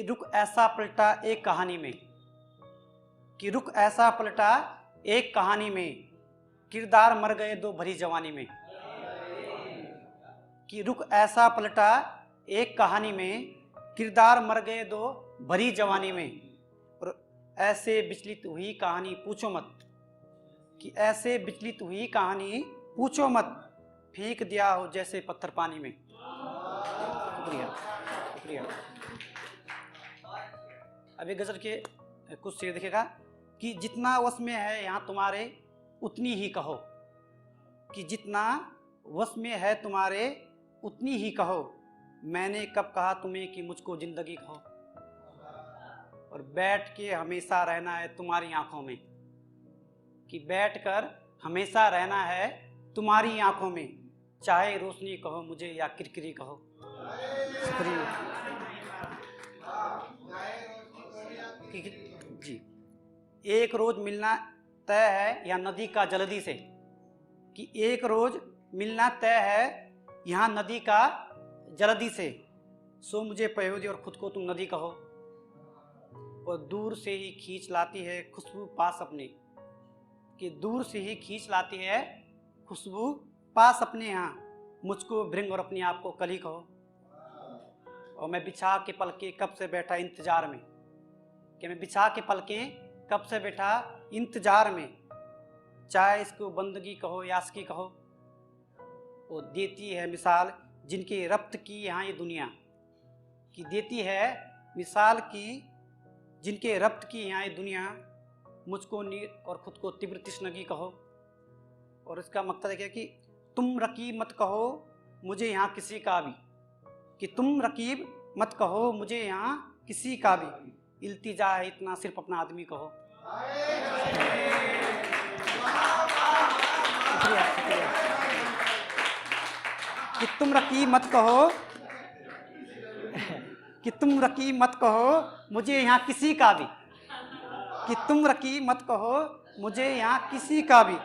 कि रुख ऐसा पलटा एक कहानी में, कि रुख ऐसा पलटा एक कहानी में, किरदार मर गए दो भरी जवानी में। कि रुख ऐसा पलटा एक कहानी में, किरदार मर गए दो भरी जवानी में। और ऐसे विचलित हुई कहानी पूछो मत, कि ऐसे विचलित हुई कहानी पूछो मत, फेंक दिया हो जैसे पत्थर पानी में। शुक्रिया शुक्रिया। अभी गजल के कुछ शेर देखिएगा कि जितना वश में है यहाँ तुम्हारे उतनी ही कहो, कि जितना वश में है तुम्हारे उतनी ही कहो, मैंने कब कहा तुम्हें कि मुझको जिंदगी कहो। और बैठ के हमेशा रहना है तुम्हारी आंखों में, कि बैठकर हमेशा रहना है तुम्हारी आंखों में, चाहे रोशनी कहो मुझे या किरकिरी कहो। शुक्रिया जी। एक रोज मिलना तय है यहाँ नदी का जल्दी से, कि एक रोज मिलना तय है यहाँ नदी का जल्दी से, सो मुझे पयोदी और खुद को तुम नदी कहो। और दूर से ही खींच लाती है खुशबू पास अपने, कि दूर से ही खींच लाती है खुशबू पास अपने यहाँ, मुझको भृंग और अपने आप को कली कहो। और मैं बिछा के पलके कब से बैठा इंतजार में, कि मैं बिछा के पलके कब से बैठा इंतजार में, चाहे इसको बंदगी कहो या इसकी कहो। वो देती है मिसाल जिनके रब्त की यहाँ ये दुनिया, कि देती है मिसाल की जिनके रब्त की यहाँ ये दुनिया, मुझको नीर और खुद को तीव्र तृष्णगी कहो। और इसका मकसद है कि तुम रकीब मत कहो मुझे यहाँ किसी का भी, कि तुम रकीब मत कहो मुझे यहाँ किसी का भी, इल्तिजा है इतना सिर्फ अपना आदमी कहो। शुक्रिया शुक्रिया। कि तुम रकीब मत कहो, कि तुम रकीब मत कहो मुझे यहाँ किसी का भी, कि तुम रकीब मत कहो मुझे यहाँ किसी का भी,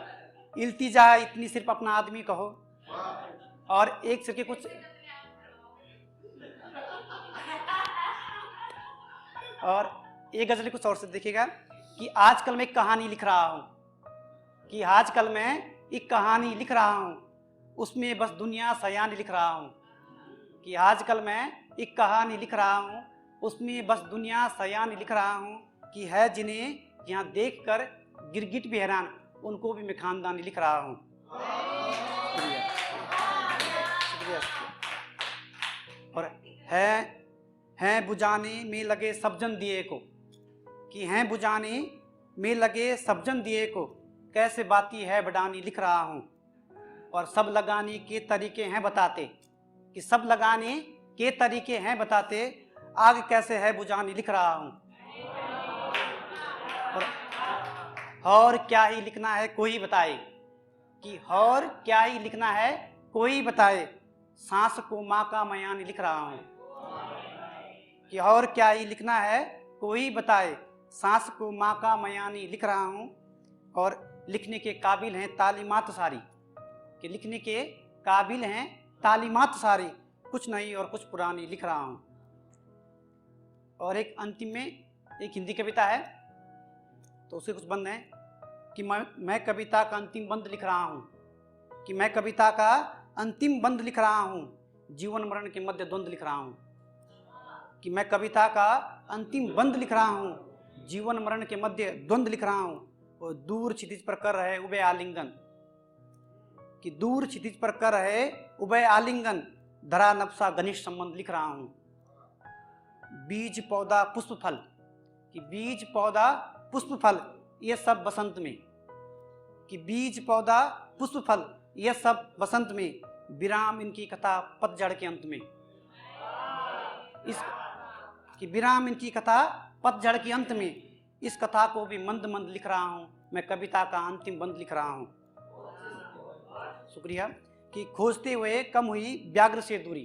इल्तिजा है इतनी सिर्फ अपना आदमी कहो। और एक सिर के कुछ और एक गजल कुछ और से देखिएगा कि आजकल मैं एक कहानी लिख रहा हूँ, कि आजकल मैं एक कहानी लिख रहा हूँ, उसमें बस दुनिया सयानी लिख रहा हूँ। कि आजकल मैं एक कहानी लिख रहा हूँ, उसमें बस दुनिया सयानी लिख रहा हूँ, कि है जिन्हें यहाँ देखकर गिरगिट भी हैरान, उनको भी मैं खानदानी लिख रहा हूँ। शुक्रिया। और हैं बुझाने में लगे सब जन दिए को, कि हैं बुझाने में लगे सब जन दिए को, कैसे बाती है बढ़ानी लिख रहा हूँ। और सब लगाने के तरीके हैं बताते, कि सब लगाने के तरीके हैं बताते, आग कैसे है बुझानी लिख रहा हूँ। और क्या ही लिखना है कोई बताए, कि और क्या ही लिखना है कोई बताए, सांस को माँ का मयानी लिख रहा हूँ। कि और क्या ही लिखना है कोई बताए, सांस को माँ का मयानी लिख रहा हूँ। और लिखने के काबिल हैं तालीमात सारी, कि लिखने के काबिल हैं तालीमात सारी, कुछ नई और कुछ पुरानी लिख रहा हूँ। और एक अंतिम में एक हिंदी कविता है, तो उसके कुछ बंद हैं कि मैं कविता का अंतिम बंद लिख रहा हूँ, कि मैं कविता का अंतिम बंद लिख रहा हूँ, जीवन मरण के मध्य द्वंद्व लिख रहा हूँ। कि मैं कविता का अंतिम बंद लिख रहा हूँ, जीवन मरण के मध्य द्वंद्व लिख रहा हूँ। और दूर क्षितिज पर कर रहे उभय आलिंगन, कि दूर क्षितिज पर कर रहे उभय आलिंगन, धरा नफसा घनिष्ठ संबंध लिख रहा हूँ। बीज पौधा पुष्प फल, कि बीज पौधा पुष्प फल ये सब बसंत में, कि बीज पौधा पुष्प फल ये सब बसंत में, विराम इनकी कथा पतझड़ के अंत में। इस कि विराम इनकी कथा पतझड़ के अंत में, इस कथा को भी मंद मंद लिख रहा हूँ, मैं कविता का अंतिम बंद लिख रहा हूँ। शुक्रिया। कि खोजते हुए कम हुई व्याघ्र से दूरी,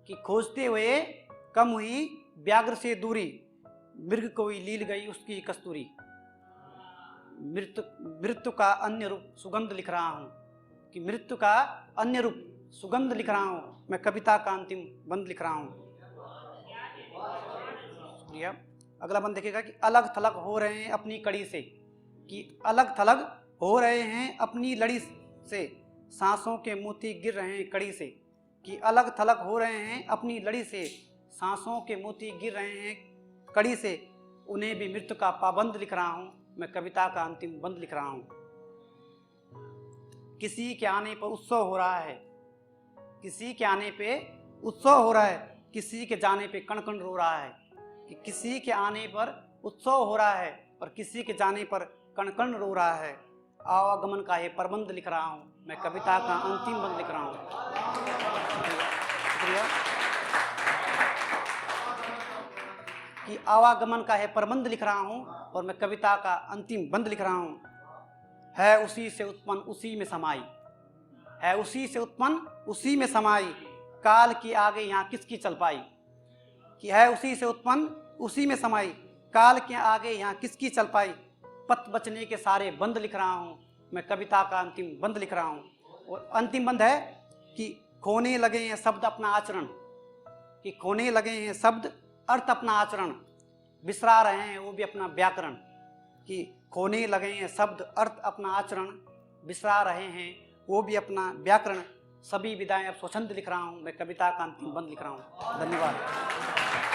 कि खोजते हुए कम हुई व्याघ्र से दूरी, मृग कोई लील गई उसकी कस्तूरी। मृत्यु का अन्य रूप सुगंध लिख रहा हूँ, कि मृत्यु का अन्य रूप सुगंध लिख रहा हूँ, मैं कविता का अंतिम बंद लिख रहा हूँ। शुक्रिया। अगला बंद देखिएगा कि अलग थलग हो रहे हैं अपनी कड़ी से, कि अलग थलग हो रहे हैं अपनी लड़ी से, सांसों के मोती गिर रहे हैं कड़ी से, कि अलग थलग हो रहे हैं अपनी लड़ी से, सांसों के मोती गिर रहे हैं कड़ी से, उन्हें भी मृत्यु का पाबंद लिख रहा हूँ, मैं कविता का अंतिम बंद लिख रहा हूँ। किसी के आने पर उत्सव हो रहा है, किसी के आने पे उत्सव हो रहा है, किसी के जाने पे कण कण रो रहा है, कि किसी के आने पर उत्सव हो रहा है और किसी के जाने पर कण कण रो रहा है। आवागमन का ये प्रबंध लिख रहा हूँ, मैं कविता का अंतिम बंद लिख रहा हूँ। शुक्रिया। कि आवागमन का है प्रबंध लिख रहा हूँ और मैं कविता का अंतिम बंद लिख रहा हूँ। है उसी से उत्पन्न उसी में समाई, है उसी से उत्पन्न उसी में समाई, काल की आगे यहाँ किसकी चल पाई, कि है उसी से उत्पन्न उसी में समाई, काल के आगे यहाँ किसकी चल पाई। पत बचने के सारे बंद लिख रहा हूँ, मैं कविता का अंतिम बंद लिख रहा हूँ। और अंतिम बंद है कि खोने लगे हैं शब्द अपना आचरण, कि खोने लगे हैं शब्द अर्थ अपना आचरण, बिसरा रहे हैं वो भी अपना व्याकरण, कि खोने लगे हैं शब्द अर्थ अपना आचरण, बिसरा रहे हैं वो भी अपना व्याकरण। सभी विदाएं अब स्वच्छंद लिख रहा हूँ, मैं कविता का अंतिम बंद लिख रहा हूँ। धन्यवाद।